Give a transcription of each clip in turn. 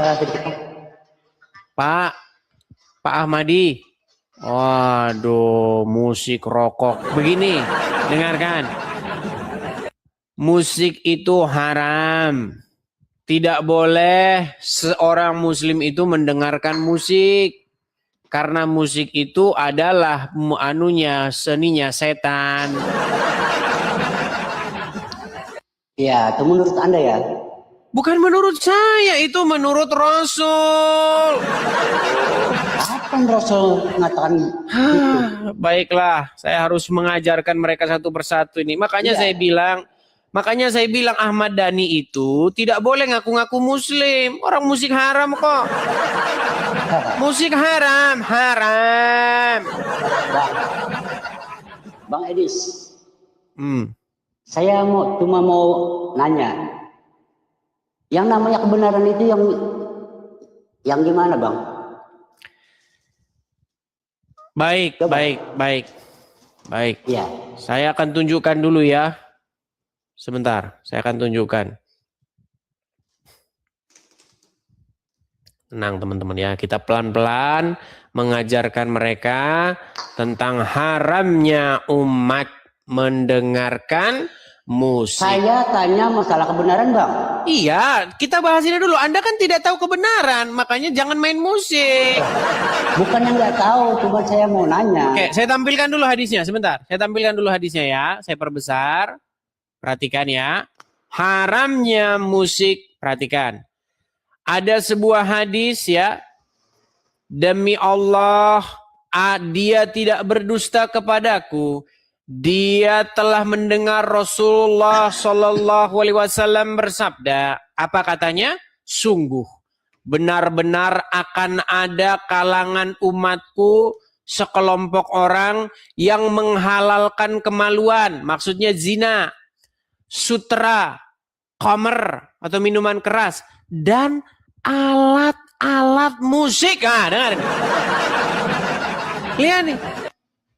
suara sedikit. Pak Ahmadi. Waduh, musik rokok. Begini, dengarkan. Musik itu haram. Tidak boleh seorang muslim itu mendengarkan musik. Karena musik itu adalah seninya setan. Ya, itu menurut Anda ya? Bukan menurut saya, itu menurut Rasul. Kapan Rasul mengatakan itu? Baiklah, saya harus mengajarkan mereka satu persatu ini. Makanya saya bilang Ahmad Dhani itu tidak boleh ngaku-ngaku muslim. Orang musik haram kok. Musik haram. Bang Edis. Saya cuma mau nanya. Yang namanya kebenaran itu yang gimana, Bang? Baik. Ya. Saya akan tunjukkan dulu ya. Sebentar, saya akan tunjukkan. Tenang teman-teman ya, kita pelan-pelan mengajarkan mereka tentang haramnya umat mendengarkan musik. Saya tanya masalah kebenaran, Bang. Iya, kita bahas ini dulu. Anda kan tidak tahu kebenaran, makanya jangan main musik. Bukan yang nggak tahu, cuma saya mau nanya. Oke, saya tampilkan dulu hadisnya. Sebentar, saya tampilkan dulu hadisnya ya. Saya perbesar. Perhatikan ya. Haramnya musik, perhatikan. Ada sebuah hadis ya. Demi Allah, dia tidak berdusta kepadaku. Dia telah mendengar Rasulullah Shallallahu Alaihi Wasallam bersabda. Apa katanya? Sungguh, benar-benar akan ada kalangan umatku sekelompok orang yang menghalalkan kemaluan. Maksudnya zina, sutra, khamr atau minuman keras dan alat-alat musik. Nah, dengar. Lihat nih.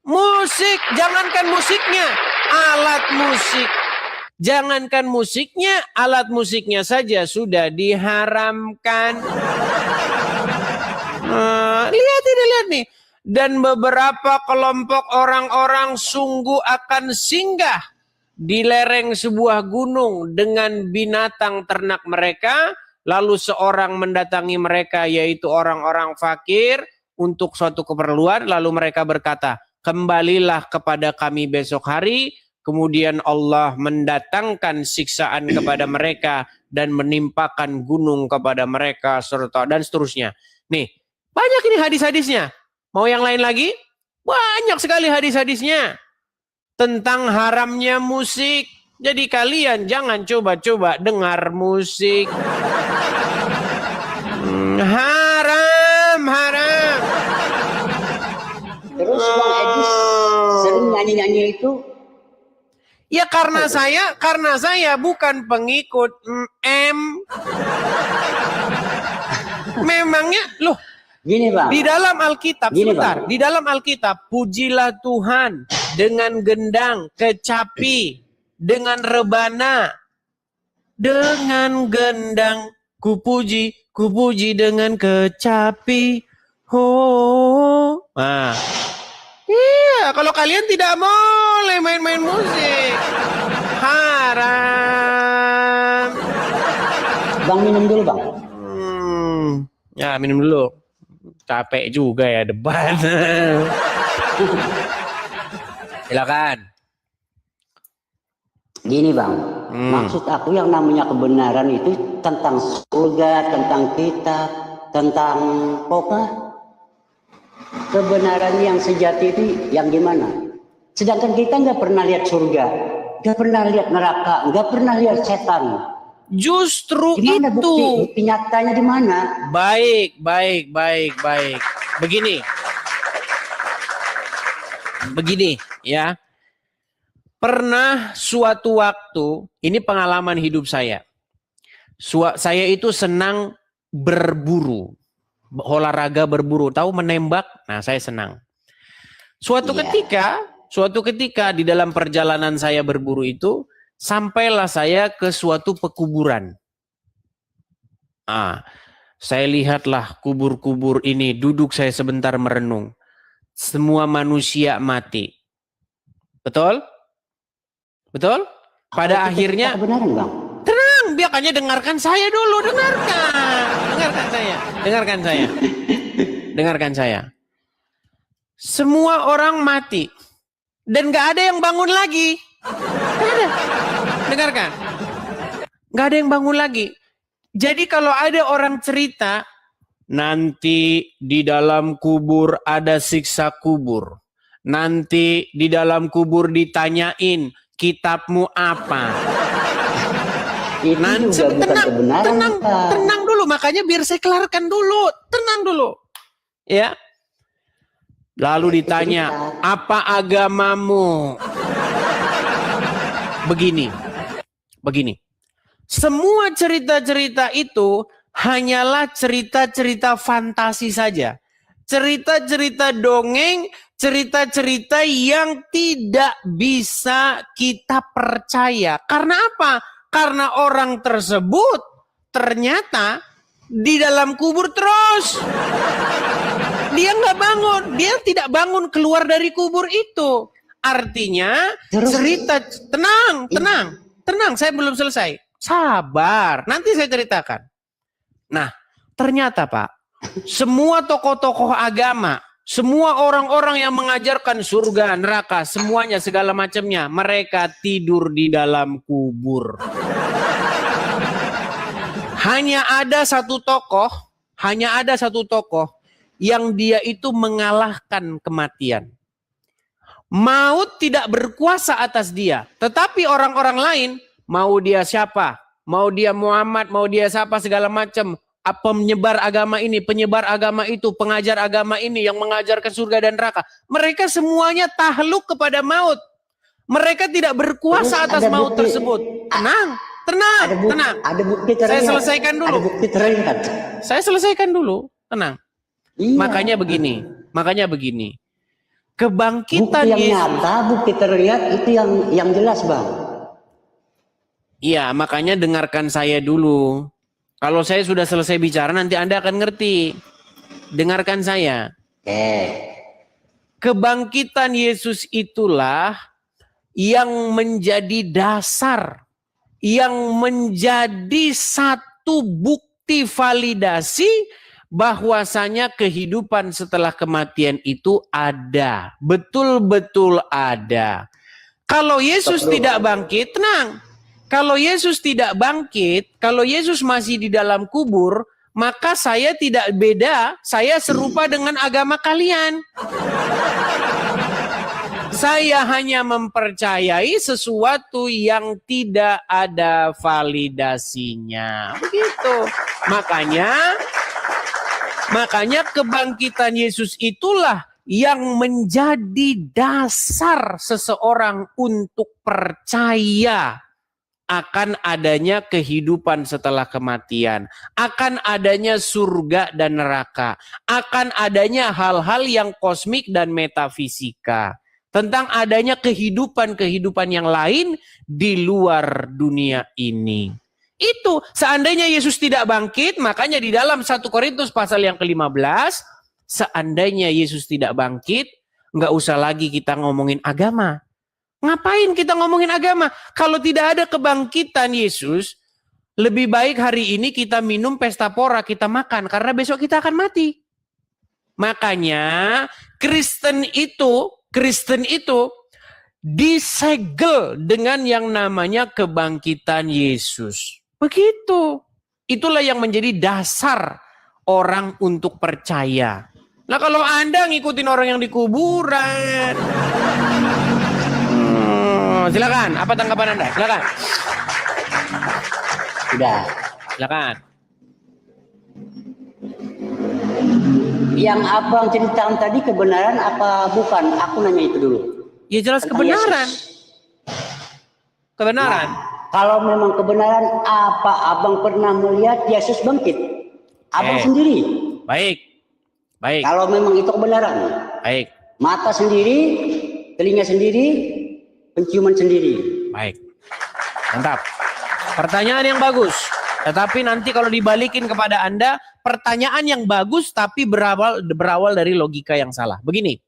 Musik, jangankan musiknya, alat musik. Jangankan musiknya, alat musiknya saja sudah diharamkan. Lihat nih. Dan beberapa kelompok orang-orang sungguh akan singgah di lereng sebuah gunung dengan binatang ternak mereka. Lalu seorang mendatangi mereka, yaitu orang-orang fakir, untuk suatu keperluan. Lalu mereka berkata, kembalilah kepada kami besok hari. Kemudian Allah mendatangkan siksaan kepada mereka dan menimpakan gunung kepada mereka serta dan seterusnya. Nih, banyak ini hadis-hadisnya. Mau yang lain lagi? Banyak sekali hadis-hadisnya tentang haramnya musik. Jadi kalian jangan coba-coba dengar musik. Haram. Terus Bang Edis sering nyanyi-nyanyi itu? Ya karena saya bukan pengikut Memangnya loh. Gini Bang. Di dalam Alkitab, di dalam Alkitab, pujilah Tuhan dengan gendang, kecapi, dengan rebana, dengan gendang, kupuji dengan kecapi. Oh. Nah. Iya, kalau kalian tidak boleh main-main musik. Haram. Bang minum dulu, Bang. Ya, minum dulu. Capek juga ya debat. Silakan. Gini Bang, maksud aku yang namanya kebenaran itu tentang surga, tentang kitab, tentang pokoknya kebenaran yang sejati itu yang gimana? Sedangkan kita nggak pernah lihat surga, nggak pernah lihat neraka, nggak pernah lihat setan. Justru dimana itu. Bukti nyatanya di mana? Baik. Begini ya. Pernah suatu waktu, ini pengalaman hidup saya. Saya itu senang berburu. Olahraga berburu, tahu menembak? Nah, saya senang. Suatu ketika di dalam perjalanan saya berburu itu, sampailah saya ke suatu pekuburan. Saya lihatlah kubur-kubur ini, duduk saya sebentar merenung. Semua manusia mati. Betul? Betul? Pada akhirnya, kebenaran, Bang. tenang, biarkannya dengarkan saya dulu, dengarkan. Dengarkan saya, dengarkan saya. Dengarkan saya. Semua orang mati. Dan gak ada yang bangun lagi. Gak ada. Dengarkan. Gak ada yang bangun lagi. Jadi kalau ada orang cerita, nanti di dalam kubur ada siksa kubur. Nanti di dalam kubur ditanyain, kitabmu apa? Itu Nanti juga bukan kebenaran, Pak. tenang dulu. Makanya biar saya kelarkan dulu. Tenang dulu. Ya. Lalu ditanya, apa agamamu? Begini. Semua cerita-cerita itu hanyalah cerita-cerita fantasi saja. Cerita-cerita dongeng, cerita-cerita yang tidak bisa kita percaya. Karena apa? Karena orang tersebut ternyata di dalam kubur terus. Dia nggak bangun, dia tidak bangun keluar dari kubur itu. Artinya cerita, tenang, saya belum selesai. Sabar, nanti saya ceritakan. Nah, ternyata Pak, semua tokoh-tokoh agama, semua orang-orang yang mengajarkan surga, neraka, semuanya segala macamnya, mereka tidur di dalam kubur. Hanya ada satu tokoh yang dia itu mengalahkan kematian. Maut tidak berkuasa atas dia. Tetapi orang-orang lain, mau dia siapa, mau dia Muhammad, mau dia siapa segala macam, penyebar agama ini, penyebar agama itu, pengajar agama ini yang mengajarkan surga dan neraka, mereka semuanya takluk kepada maut. Mereka tidak berkuasa atas maut tersebut. Tenang. Ada bukti terlihat. Saya selesaikan dulu. Ada bukti terlihat. Saya selesaikan dulu. Tenang. Iya. Makanya begini. Kebangkitan bukti yang Yesus. nyata, bukti terlihat itu yang jelas, Bang. Iya, makanya dengarkan saya dulu. Kalau saya sudah selesai bicara, nanti Anda akan ngerti. Dengarkan saya. Kebangkitan Yesus itulah yang menjadi dasar, yang menjadi satu bukti validasi bahwasanya kehidupan setelah kematian itu ada. Betul-betul ada. Kalau Yesus tidak bangkit, tenang. Kalau Yesus tidak bangkit, kalau Yesus masih di dalam kubur, maka saya tidak beda, saya serupa dengan agama kalian. Saya hanya mempercayai sesuatu yang tidak ada validasinya. Begitu. Makanya kebangkitan Yesus itulah yang menjadi dasar seseorang untuk percaya akan adanya kehidupan setelah kematian, akan adanya surga dan neraka, akan adanya hal-hal yang kosmik dan metafisika, tentang adanya kehidupan-kehidupan yang lain di luar dunia ini. Itu seandainya Yesus tidak bangkit, makanya di dalam 1 Korintus pasal yang ke-15, seandainya Yesus tidak bangkit, nggak usah lagi kita ngomongin agama. Ngapain kita ngomongin agama? Kalau tidak ada kebangkitan Yesus, lebih baik hari ini kita minum pesta pora, kita makan, karena besok kita akan mati. Makanya Kristen itu disegel dengan yang namanya kebangkitan Yesus. Begitu. Itulah yang menjadi dasar orang untuk percaya. Nah kalau Anda ngikutin orang yang di kuburan, silakan. Apa tanggapan Anda? Silakan. Sudah. Silakan. Yang abang ceritakan tadi kebenaran apa bukan? Aku nanya itu dulu. Ya jelas Tentang kebenaran. Yesus. Kebenaran. Nah, kalau memang kebenaran, apa abang pernah melihat Yesus bangkit? Abang sendiri. Baik. Kalau memang itu kebenaran. Baik. Mata sendiri, telinga sendiri, penciuman sendiri. Baik. Mantap. Pertanyaan yang bagus. Tetapi nanti kalau dibalikin kepada Anda, pertanyaan yang bagus tapi berawal dari logika yang salah. Begini.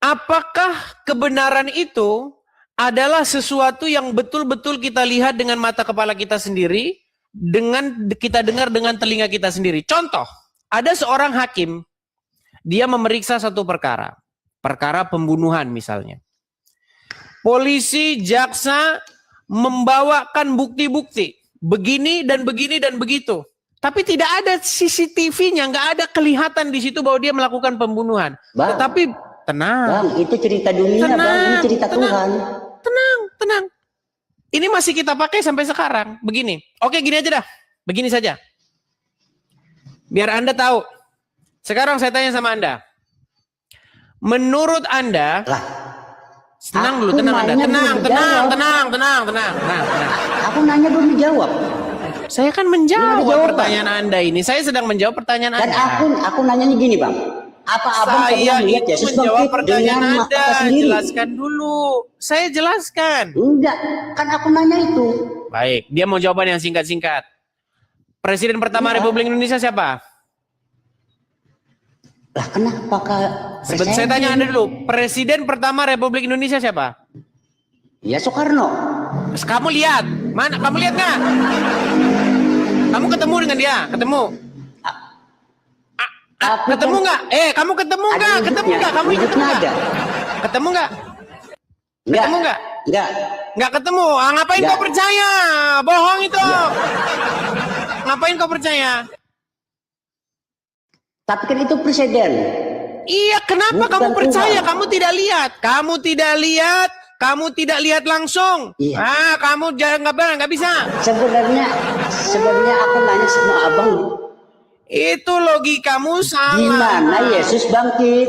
Apakah kebenaran itu adalah sesuatu yang betul-betul kita lihat dengan mata kepala kita sendiri, dengan kita dengar dengan telinga kita sendiri? Contoh, ada seorang hakim, dia memeriksa satu perkara pembunuhan misalnya. Polisi, jaksa membawakan bukti-bukti, begini dan begini dan begitu. Tapi tidak ada CCTV-nya, nggak ada kelihatan di situ bahwa dia melakukan pembunuhan. Bang, Tetapi tenang. Bang, itu cerita dunia, Bang. Ini cerita Tuhan. Tenang. Ini masih kita pakai sampai sekarang. Begini. Oke, gini aja dah. Begini saja. Biar Anda tahu. Sekarang saya tanya sama Anda. Menurut Anda, tenang dulu, tenang Anda. Tenang. Aku nanya belum dijawab. Saya kan menjawab pertanyaan Anda ini. Saya sedang menjawab pertanyaan Dan Anda. aku nanyanya gini, Bang. Apa abang Saya pernah melihat itu Yesus menjawab bangkit pertanyaan dengan Anda. mata sendiri? Jelaskan dulu. Saya jelaskan. Enggak, kan aku nanya itu. Baik, dia mau jawaban yang singkat-singkat. Presiden pertama Republik Indonesia siapa? Lah kenapa Saya tanya Anda dulu. Presiden pertama Republik Indonesia siapa? Ya Soekarno. Kamu lihat. Mana? Kamu lihat nggak? Kamu ketemu dengan dia? Ketemu? Ketemu nggak? Kamu ketemu nggak? Ketemu nggak? Kamu ikut nggak? Ketemu nggak? Ketemu nggak? Enggak. Nggak ketemu. Ngapain kau percaya? Bohong itu. Ngapain kau percaya? Tapi kan itu presiden. Iya, kenapa kamu percaya? Kamu tidak lihat. Kamu tidak lihat langsung. Iya. Kamu jangan nggak bisa. Sebenarnya aku nanya sama abang. Itu logikamu salah. Gimana Yesus bangkit?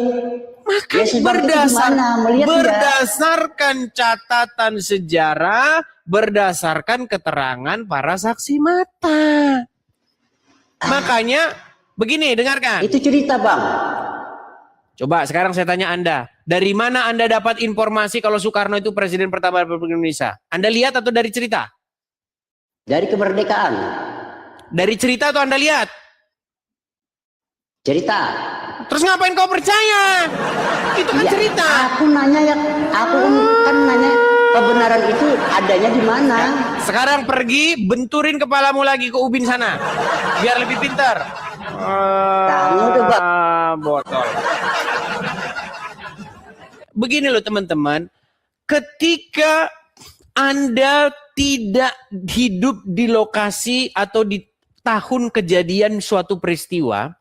Maka Yesus bangkit gimana? Melihat berdasarkan catatan sejarah, berdasarkan keterangan para saksi mata. Makanya begini, dengarkan. Itu cerita, Bang. Coba sekarang saya tanya Anda, dari mana Anda dapat informasi kalau Soekarno itu presiden pertama Republik Indonesia? Anda lihat atau dari cerita? Dari kemerdekaan. Dari cerita atau Anda lihat? Cerita. Terus ngapain kau percaya? Itu kan cerita. Aku nanya kan nanya kebenaran itu adanya di mana? Sekarang pergi benturin kepalamu lagi ke ubin sana, biar lebih pintar. Kamu tuh, Bang. Botol. Begini loh teman-teman, ketika Anda tidak hidup di lokasi atau di tahun kejadian suatu peristiwa,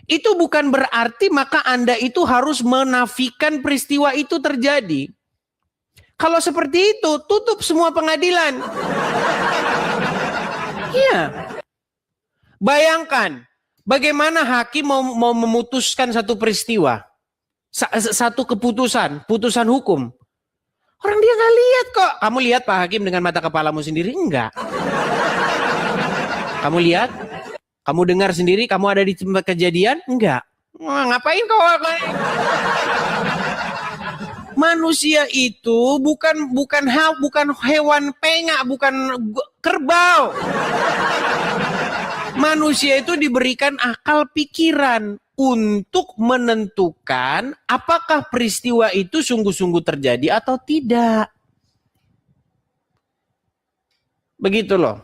itu bukan berarti maka Anda itu harus menafikan peristiwa itu terjadi. Kalau seperti itu, tutup semua pengadilan. Iya. Bayangkan, bagaimana hakim mau memutuskan satu peristiwa, satu putusan hukum. Orang dia nggak lihat kok. Kamu lihat Pak Hakim dengan mata kepalamu sendiri? Enggak. Kamu lihat? Kamu dengar sendiri? Kamu ada di tempat kejadian? Enggak. Ngapain kau? Manusia itu bukan hewan pengak, bukan kerbau. Manusia itu diberikan akal pikiran untuk menentukan apakah peristiwa itu sungguh-sungguh terjadi atau tidak. Begitu loh.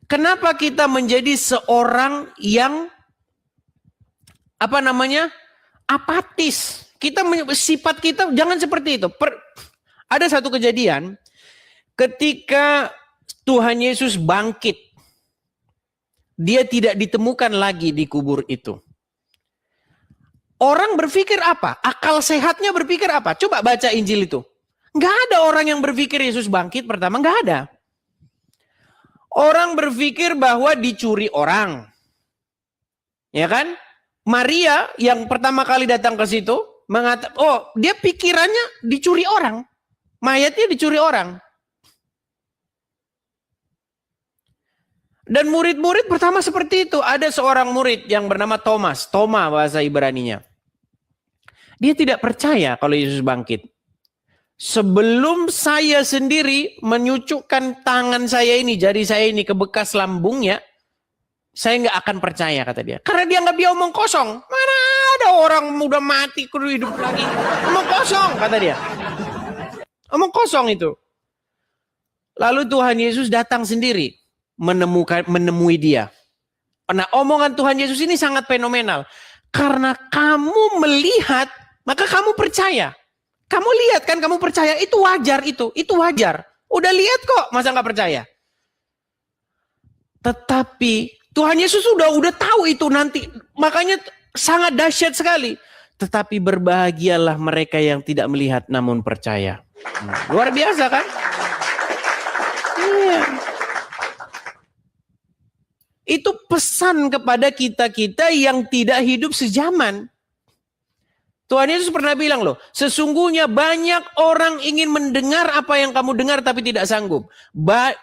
Kenapa kita menjadi seorang yang apatis? Sifat kita jangan seperti itu. Ada satu kejadian ketika Tuhan Yesus bangkit. Dia tidak ditemukan lagi di kubur itu. Orang berpikir apa? Akal sehatnya berpikir apa? Coba baca Injil itu. Nggak ada orang yang berpikir Yesus bangkit pertama, nggak ada. Orang berpikir bahwa dicuri orang. Ya kan? Maria yang pertama kali datang ke situ mengatakan, dia pikirannya dicuri orang. Mayatnya dicuri orang. Dan murid-murid pertama seperti itu. Ada seorang murid yang bernama Thomas. Toma bahasa Ibraninya. Dia tidak percaya kalau Yesus bangkit. Sebelum saya sendiri menyucukkan tangan saya ini, jari saya ini ke bekas lambungnya, saya nggak akan percaya, kata dia. Karena dia nggak dia omong kosong. Mana ada orang udah mati kudu hidup lagi. Omong kosong, kata dia. Omong kosong itu. Lalu Tuhan Yesus datang sendiri menemui dia. Nah, omongan Tuhan Yesus ini sangat fenomenal. Karena kamu melihat, maka kamu percaya. Kamu lihat kan, kamu percaya, itu wajar itu wajar. Udah lihat kok, masa nggak percaya? Tetapi Tuhan Yesus udah tahu itu nanti. Makanya sangat dahsyat sekali. Tetapi berbahagialah mereka yang tidak melihat namun percaya. Luar biasa kan? Iya. Itu pesan kepada kita-kita yang tidak hidup sejaman. Tuhan Yesus pernah bilang loh, sesungguhnya banyak orang ingin mendengar apa yang kamu dengar tapi tidak sanggup.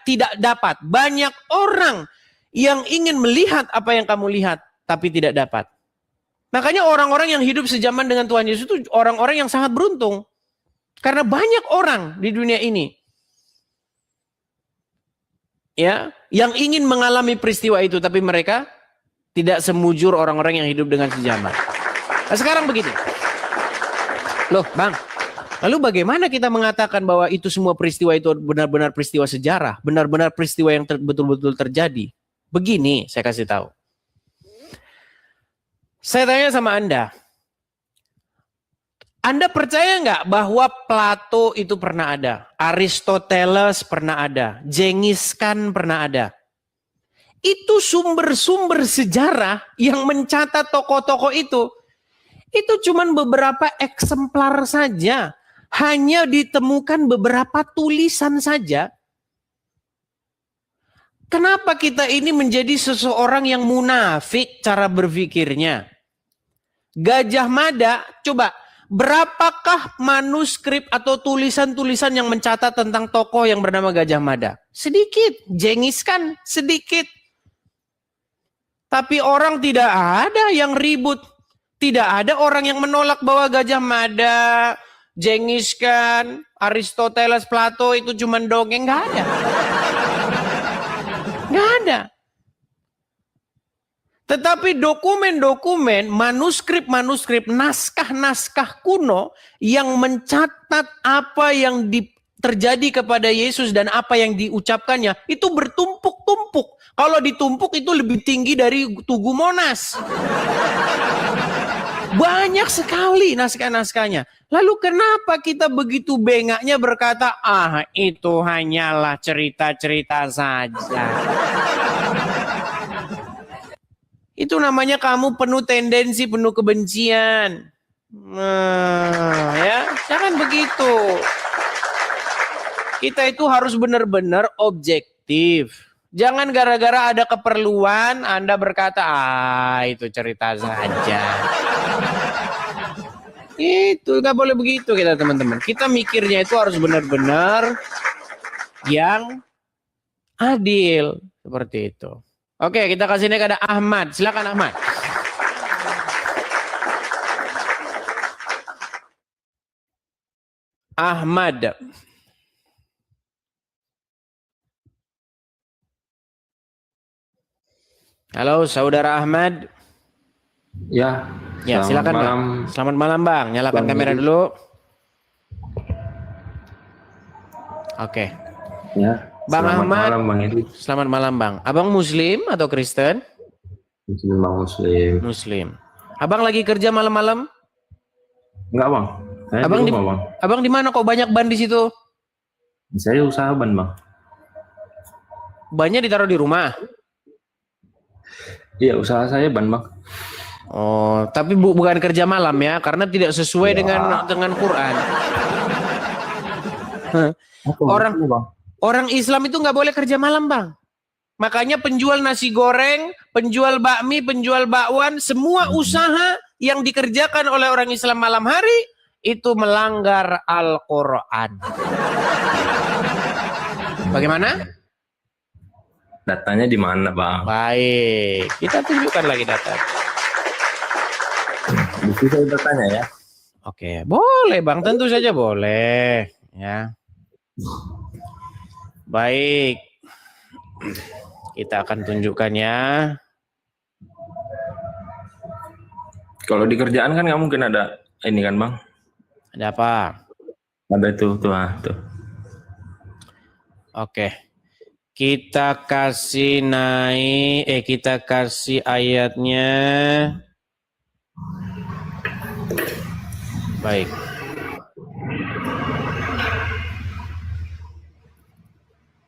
Tidak dapat. Banyak orang yang ingin melihat apa yang kamu lihat, tapi tidak dapat. Makanya orang-orang yang hidup sejaman dengan Tuhan Yesus itu orang-orang yang sangat beruntung. Karena banyak orang di dunia ini ya, yang ingin mengalami peristiwa itu, tapi mereka tidak semujur orang-orang yang hidup dengan sejaman. Nah, sekarang begini. Loh, Bang, lalu bagaimana kita mengatakan bahwa itu semua peristiwa itu benar-benar peristiwa sejarah, benar-benar peristiwa yang betul-betul terjadi? Begini, saya kasih tahu. Saya tanya sama Anda percaya nggak bahwa Plato itu pernah ada, Aristoteles pernah ada, Genghis Khan pernah ada? Itu sumber-sumber sejarah yang mencatat tokoh-tokoh itu cuman beberapa eksemplar saja, hanya ditemukan beberapa tulisan saja. Kenapa kita ini menjadi seseorang yang munafik cara berpikirnya? Gajah Mada, coba berapakah manuskrip atau tulisan-tulisan yang mencatat tentang tokoh yang bernama Gajah Mada? Sedikit. Genghis Khan, sedikit. Tapi orang tidak ada yang ribut. Tidak ada orang yang menolak bahwa Gajah Mada, Genghis Khan, Aristoteles, Plato itu cuma dongeng. Nggak ada. Nggak ada. Tetapi dokumen-dokumen, manuskrip-manuskrip, naskah-naskah kuno yang mencatat apa yang terjadi kepada Yesus dan apa yang diucapkannya, itu bertumpuk-tumpuk. Kalau ditumpuk itu lebih tinggi dari Tugu Monas. Banyak sekali naskah-naskahnya. Lalu kenapa kita begitu bengaknya berkata, itu hanyalah cerita-cerita saja. Itu namanya kamu penuh tendensi, penuh kebencian. Ya, jangan begitu. Kita itu harus benar-benar objektif. Jangan gara-gara ada keperluan Anda berkata, itu cerita saja. Itu nggak boleh begitu kita teman-teman. Kita mikirnya itu harus benar-benar yang adil seperti itu. Oke, kita kasih naik ada Ahmad. Silakan Ahmad. Ahmad. Halo, saudara Ahmad. Ya. Ya, silakan malam. Bang. Selamat malam, Bang. Nyalakan kamera dulu. Oke. Ya. Bang Selamat Ahmad. Malam, Bang Edi. Selamat malam, Bang. Abang Muslim atau Kristen? Muslim, Bang, Muslim. Muslim. Abang lagi kerja malam-malam? Enggak, Bang. Saya Abang di rumah, Bang. Abang di mana kok banyak ban di situ? Saya usaha ban, Bang. Bannya ditaruh di rumah? Iya, usaha saya ban, Bang. Oh, tapi bukan kerja malam ya, karena tidak sesuai dengan Quran. Orang Islam itu nggak boleh kerja malam, Bang. Makanya penjual nasi goreng, penjual bakmi, penjual bakwan, semua usaha yang dikerjakan oleh orang Islam malam hari itu melanggar Al-Quran. Bagaimana? Datanya di mana, Bang? Baik, kita tunjukkan lagi data. Bisa saya bertanya ya? Oke, boleh Bang, tentu saja boleh. Ya. Baik, kita akan tunjukkan ya. Kalau di kerjaan kan nggak mungkin ada ini kan bang? Ada apa? Ada tuh tuh. Oke. Kita kasih kita kasih ayatnya. Baik.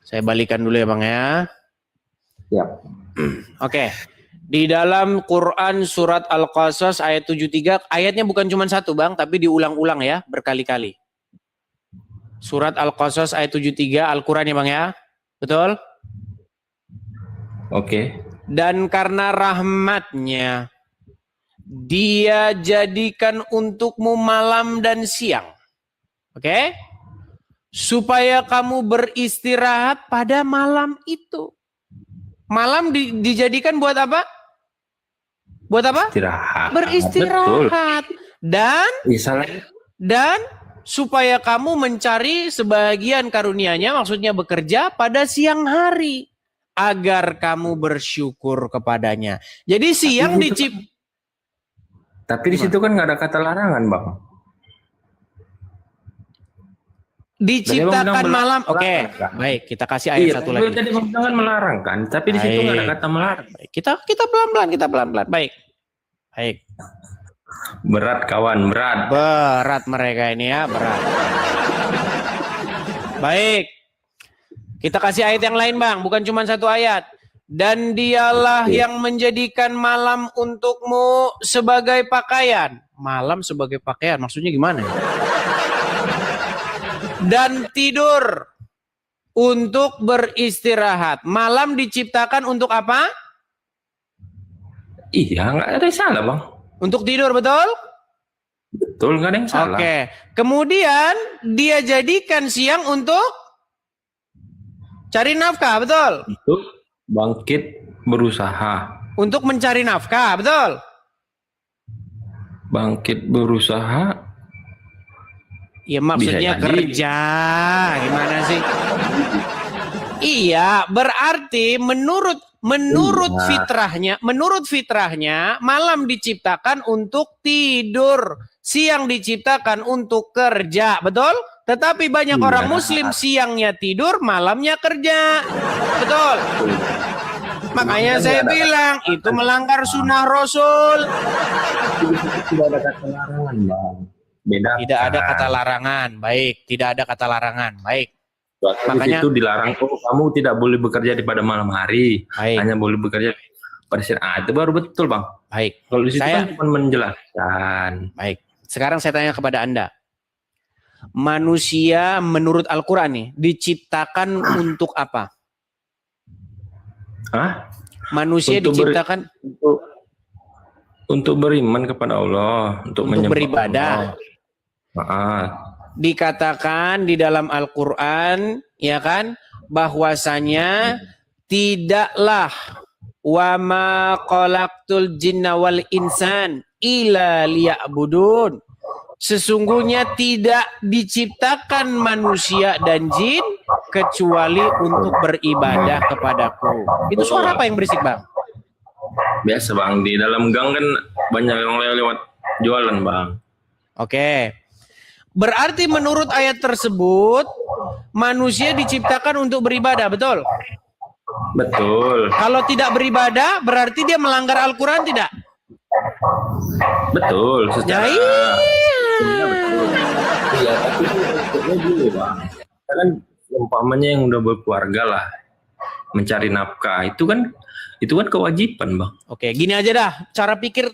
Saya balikan dulu ya Bang ya. Siap. Oke. Di dalam Quran surat Al-Qasas ayat 73, ayatnya bukan cuma satu Bang, tapi diulang-ulang ya, berkali-kali. Surat Al-Qasas ayat 73, Al-Quran ya Bang ya. Betul? Oke. Dan karena rahmatnya, dia jadikan untukmu malam dan siang. Oke? Supaya kamu beristirahat pada malam itu. Malam dijadikan buat apa? Buat apa? Istirahat. Beristirahat. Betul. Dan supaya kamu mencari sebagian karunia-Nya, maksudnya bekerja pada siang hari. Agar kamu bersyukur kepadanya. Jadi siang Tapi di situ kan nggak ada kata larangan, Bang. Diciptakan malam. Oke, baik. Kita kasih ayat satu lagi. Tadi Bang bilang kan melarang kan, tapi di situ nggak ada kata melarang. Kita pelan-pelan. Baik. Berat kawan, berat. Berat mereka ini ya, berat. Baik. Kita kasih ayat yang lain Bang, bukan cuma satu ayat. Dan dialah yang menjadikan malam untukmu sebagai pakaian. Malam sebagai pakaian, maksudnya gimana? Dan tidur untuk beristirahat. Malam diciptakan untuk apa? Iya, nggak ada yang salah Bang. Untuk tidur, betul? Betul, nggak ada yang salah. Oke. Kemudian dia jadikan siang untuk cari nafkah, betul? Untuk bangkit berusaha. Untuk mencari nafkah, betul? Bangkit berusaha. Ya maksudnya kerja. Gimana sih? Iya, berarti menurut fitrahnya malam diciptakan untuk tidur, siang diciptakan untuk kerja, betul? Tetapi banyak orang muslim siangnya tidur, malamnya kerja. Betul? Makanya saya bilang itu melanggar sunnah Rasul. Tidak ada kata larangan, Bang. Beda. Tidak ada kata larangan. Baik, tidak ada kata larangan. Baik. Makanya itu dilarang, kamu tidak boleh bekerja di pada malam hari. Baik. Hanya boleh bekerja pada siang. Itu baru betul, Bang. Baik. Kalau di situ kan cuma menjelaskan. Baik. Sekarang saya tanya kepada Anda. Manusia menurut Al-Quran nih diciptakan untuk apa? Hah? Manusia untuk diciptakan untuk beriman kepada Allah, untuk beribadah. Dikatakan di dalam Al-Quran, ya kan, bahwasanya tidaklah wa ma khalaqtul jinna wal insan illa liya'budun. Sesungguhnya tidak diciptakan manusia dan jin kecuali untuk beribadah kepadaku. Itu suara apa yang berisik, Bang? Biasa, Bang. Di dalam gang kan banyak yang lewat jualan, Bang. Oke. Berarti menurut ayat tersebut, manusia diciptakan untuk beribadah, betul? Betul. Kalau tidak beribadah, berarti dia melanggar Al-Quran, tidak? Betul. Secara... betul. Iya, tapi maksudnya gini, Bang. Kan umpamanya yang udah berkeluarga lah, mencari nafkah, itu kan kewajiban, Bang. Oke, gini aja dah. Cara pikir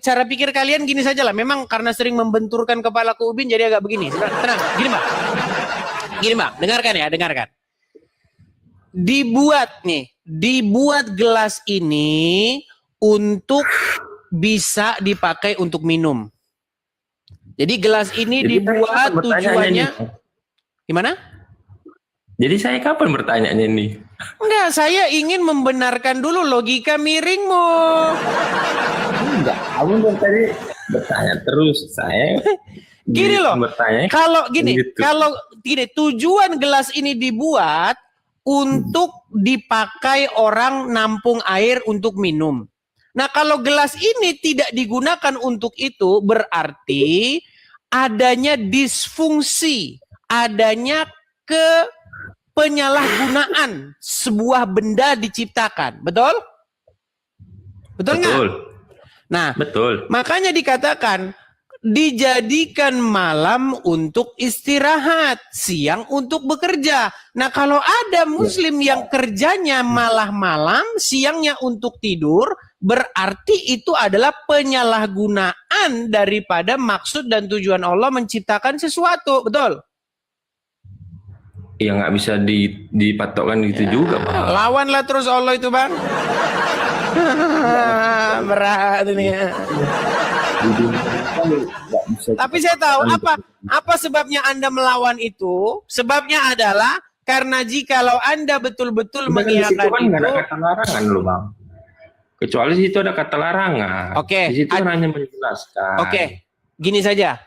kalian gini saja lah. Memang karena sering membenturkan kepala ke Ubin jadi agak begini. Tenang. Gini, Bang. Dengarkan. Dibuat gelas ini untuk bisa dipakai untuk minum. Jadi gelas ini dibuat tujuannya gimana? Jadi saya kapan bertanya ini? Enggak, saya ingin membenarkan dulu logika miringmu. Enggak, kamu tadi bertanya terus. Saya gini loh. Bertanya. Kalau gini, tujuan gelas ini dibuat untuk dipakai orang nampung air untuk minum. Nah, kalau gelas ini tidak digunakan untuk itu, berarti adanya disfungsi, adanya penyalahgunaan sebuah benda diciptakan. Betul? Betul nggak? Betul. Nah, Betul. makanya dikatakan dijadikan malam untuk istirahat, siang untuk bekerja. Nah, kalau ada muslim yang kerjanya malah malam, siangnya untuk tidur, berarti itu adalah penyalahgunaan daripada maksud dan tujuan Allah menciptakan sesuatu. Betul? Ya nggak bisa dipatokkan gitu juga, Bang. Lawanlah terus Allah itu, Bang. Berat ini. Tapi saya tahu apa sebabnya Anda melawan itu. Sebabnya adalah karena jikalau Anda betul-betul mengiyakan kan itu, nggak ada kata larangan loh, Bang. Kecuali di situ ada kata larangan. Oke. Di situ kan hanya menjelaskan. Oke, gini saja.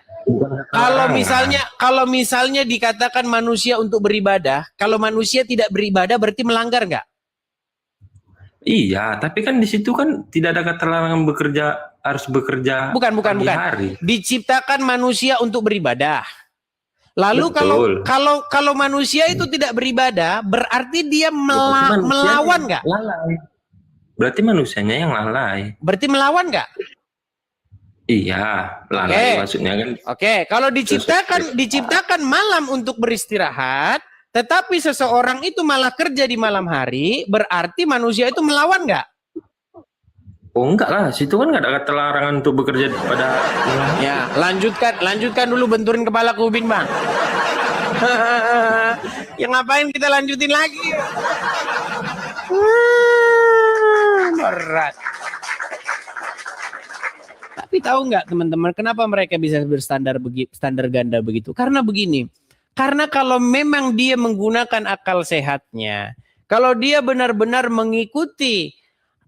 Kalau misalnya dikatakan manusia untuk beribadah, kalau manusia tidak beribadah berarti melanggar nggak? Iya, tapi kan di situ kan tidak ada kata larangan harus bekerja. Bukan. Hari. Diciptakan manusia untuk beribadah. Lalu Betul. kalau manusia itu tidak beribadah, berarti dia Berarti melawan nggak? Lalai. Berarti manusianya yang lalai. Berarti melawan nggak? Iya, lalai maksudnya kan. Oke, kalau diciptakan malam untuk beristirahat, tetapi seseorang itu malah kerja di malam hari, berarti manusia itu melawan nggak? Oh enggak lah, situ kan nggak ada kata larangan untuk bekerja pada. Ya, lanjutkan dulu benturin kepala kubin, Bang. Ya ngapain kita lanjutin lagi? Berat. Tapi tahu nggak teman-teman, kenapa mereka bisa standar ganda begitu? Karena begini, karena kalau memang dia menggunakan akal sehatnya, kalau dia benar-benar mengikuti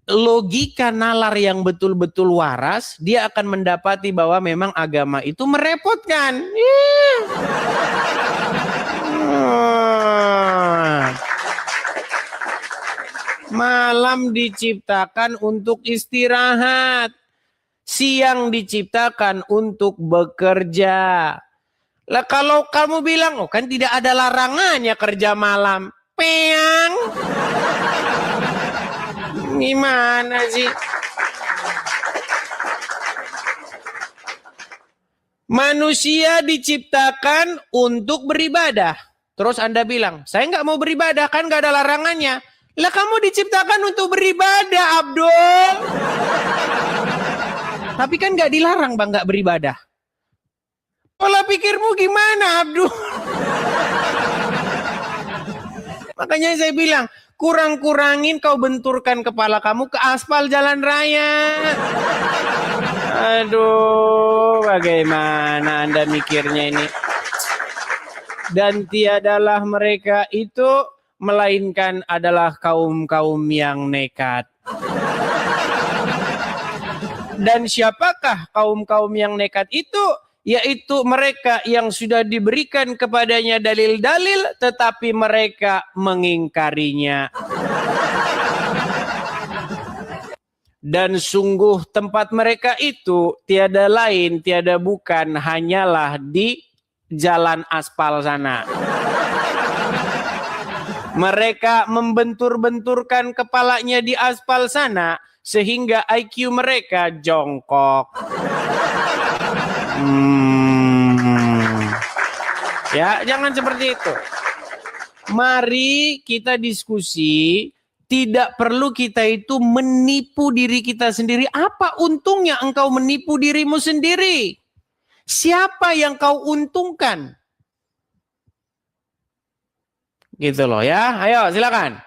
logika nalar yang betul-betul waras, dia akan mendapati bahwa memang agama itu merepotkan. Malam diciptakan untuk istirahat. Siang diciptakan untuk bekerja. Lah kalau kamu bilang, oh kan tidak ada larangannya kerja malam. Peang. Gimana sih? Manusia diciptakan untuk beribadah. Terus Anda bilang, saya nggak mau beribadah, kan nggak ada larangannya. Lah kamu diciptakan untuk beribadah, Abdul. Tapi kan nggak dilarang Bang nggak beribadah. Pola pikirmu gimana, Abdul? Makanya saya bilang, kurang-kurangin kau benturkan kepala kamu ke aspal jalan raya. Aduh, bagaimana Anda mikirnya ini? Dan tiadalah mereka itu, melainkan adalah kaum-kaum yang nekat. Dan siapakah kaum-kaum yang nekat itu? Yaitu mereka yang sudah diberikan kepadanya dalil-dalil, tetapi mereka mengingkarinya. Dan sungguh tempat mereka itu tiada lain, tiada bukan, hanyalah di jalan aspal sana. Mereka membentur-benturkan kepalanya di aspal sana, sehingga IQ mereka jongkok. Ya, jangan seperti itu. Mari kita diskusi. Tidak perlu kita itu menipu diri kita sendiri. Apa untungnya engkau menipu dirimu sendiri? Siapa yang kau untungkan? Gitu loh ya. Ayo silakan.